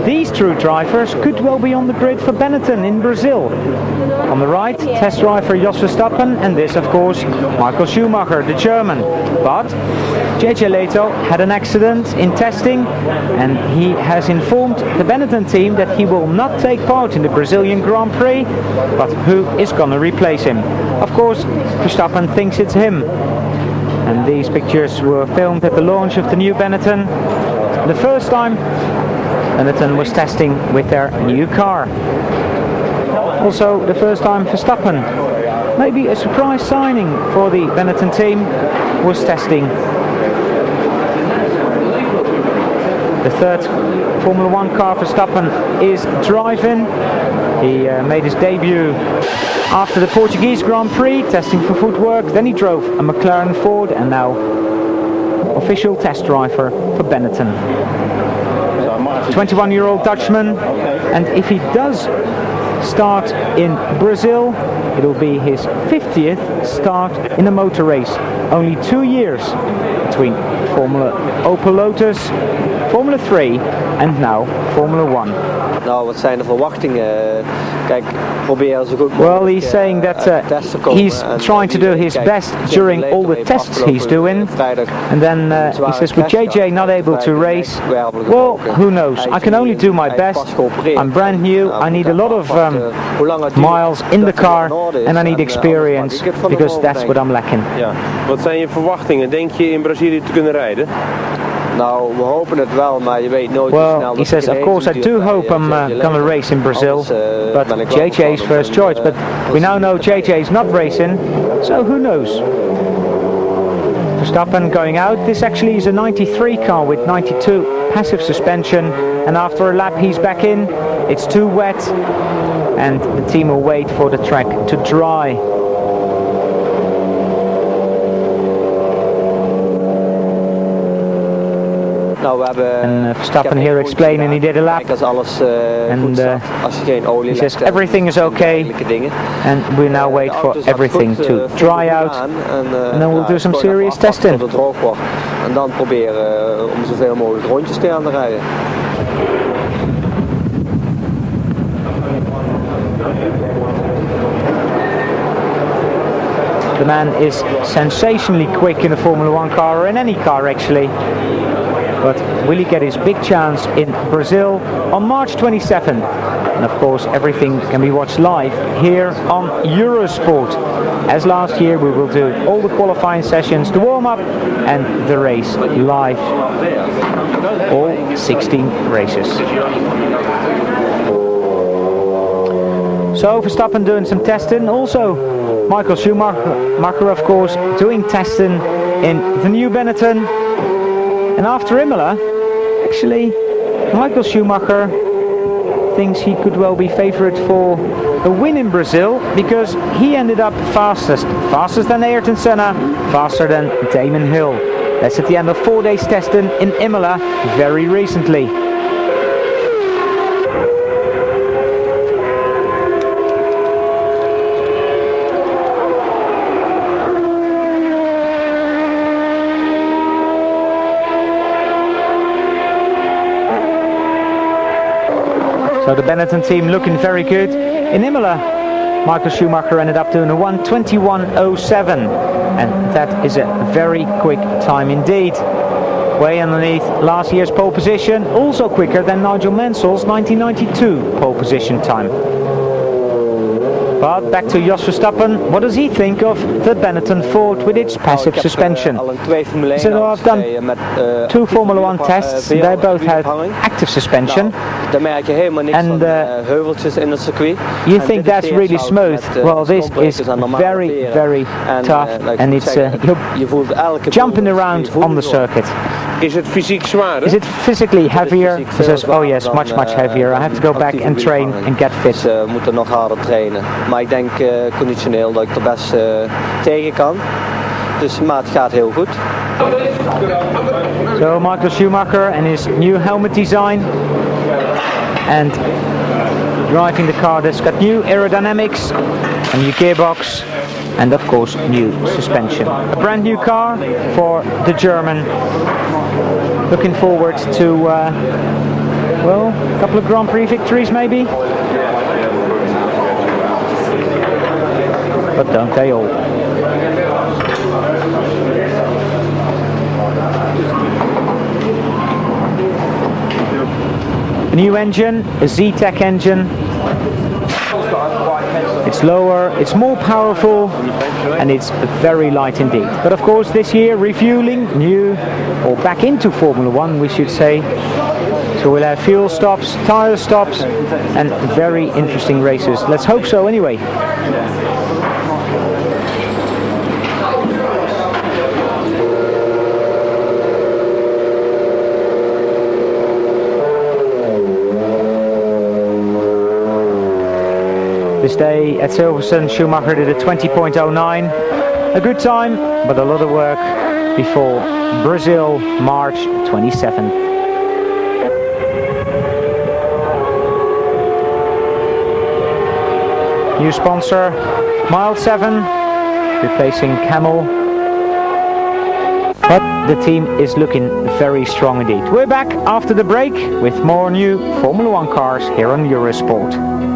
these true drivers could well be on the grid for Benetton in Brazil. On the right, test driver Jos Verstappen, and this of course Michael Schumacher, the German. But JJ Leto had an accident in testing, and he has informed the Benetton team that he will not take part in the Brazilian Grand Prix, but who is gonna replace him? Of course, Verstappen thinks it's him. And these pictures were filmed at the launch of the new Benetton, the first time Benetton was testing with their new car. Also the first time Verstappen, maybe a surprise signing for the Benetton team, was testing. The third Formula 1 car Verstappen is driving. He made his debut after the Portuguese Grand Prix, testing for footwork. Then he drove a McLaren Ford, and now official test driver for Benetton. 21-year-old Dutchman, and if he does start in Brazil, it will be his 50th start in a motor race. Only 2 years between Opel Lotus, Formula 3 and now Formula 1. Nou, wat zijn de verwachtingen? Kijk, proberen zo goed mogelijk. Well, he's saying that he's trying to do his best during all the tests he's doing, and then he says with JJ not able to race, well, who knows? I can only do my best. I'm brand new. I need a lot of miles in the car, and I need experience, because that's what I'm lacking. Ja. Wat zijn je verwachtingen? Denk je in Brazilië te kunnen rijden? Nou, we hopen het wel, maar je weet nooit. Well, he says, of course, I do hope I'm gonna race in Brazil, but JJ's first choice. But we now know JJ's not racing, so who knows? Verstappen going out. This actually is a 93 car with 92 passive suspension, and after a lap he's back in. It's too wet, and the team will wait for the track to dry. And Verstappen here explaining he did a lap, and he says everything is okay, and we now wait for everything to dry out, and then we'll do some serious testing. En dan proberen om zoveel mogelijk rondjes te gaan rijden. The man is sensationally quick in a Formula 1 car, or in any car actually. But will he get his big chance in Brazil on March 27th? And of course everything can be watched live here on Eurosport. As last year, we will do all the qualifying sessions, the warm-up and the race live. All 16 races. So Verstappen doing some testing. Also Michael Schumacher of course doing testing in the new Benetton. And after Imola, actually, Michael Schumacher thinks he could well be favourite for a win in Brazil, because he ended up fastest than Ayrton Senna, faster than Damon Hill. That's at the end of 4 days testing in Imola very recently. So the Benetton team looking very good. In Imola, Michael Schumacher ended up doing a 1:21.07, and that is a very quick time indeed. Way underneath last year's pole position, also quicker than Nigel Mansell's 1992 pole position time. But back to Jos Verstappen, what does he think of the Benetton Ford with its passive suspension? He said, oh, I've done 2 Formula 1 tests, they both had active suspension. And you think that's really smooth? Well, this is very, very tough, and it's you're jumping around on the circuit. Is het fysiek zwaarder? Is it physically heavier? He says, oh yes, much heavier. I have to go back and train and get fit. We moeten nog harder trainen. Maar ik denk conditioneel dat ik er best tegen kan. Dus, maar het gaat heel goed. So Michael Schumacher and his new helmet design, and driving the car that's got new aerodynamics, a new gearbox, and of course new suspension. A brand new car for the German. Looking forward to Well, a couple of Grand Prix victories maybe. But don't they all? A new engine, a Z-Tech engine. It's lower, it's more powerful, and it's very light indeed. But of course this year refueling, new, or back into Formula 1 we should say. So we'll have fuel stops, tire stops, and very interesting races. Let's hope so anyway. This day at Silverstone, Schumacher did a 20.09. A good time, but a lot of work before Brazil, March 27th. New sponsor, Mile 7, replacing Camel. But the team is looking very strong indeed. We're back after the break with more new Formula 1 cars here on Eurosport.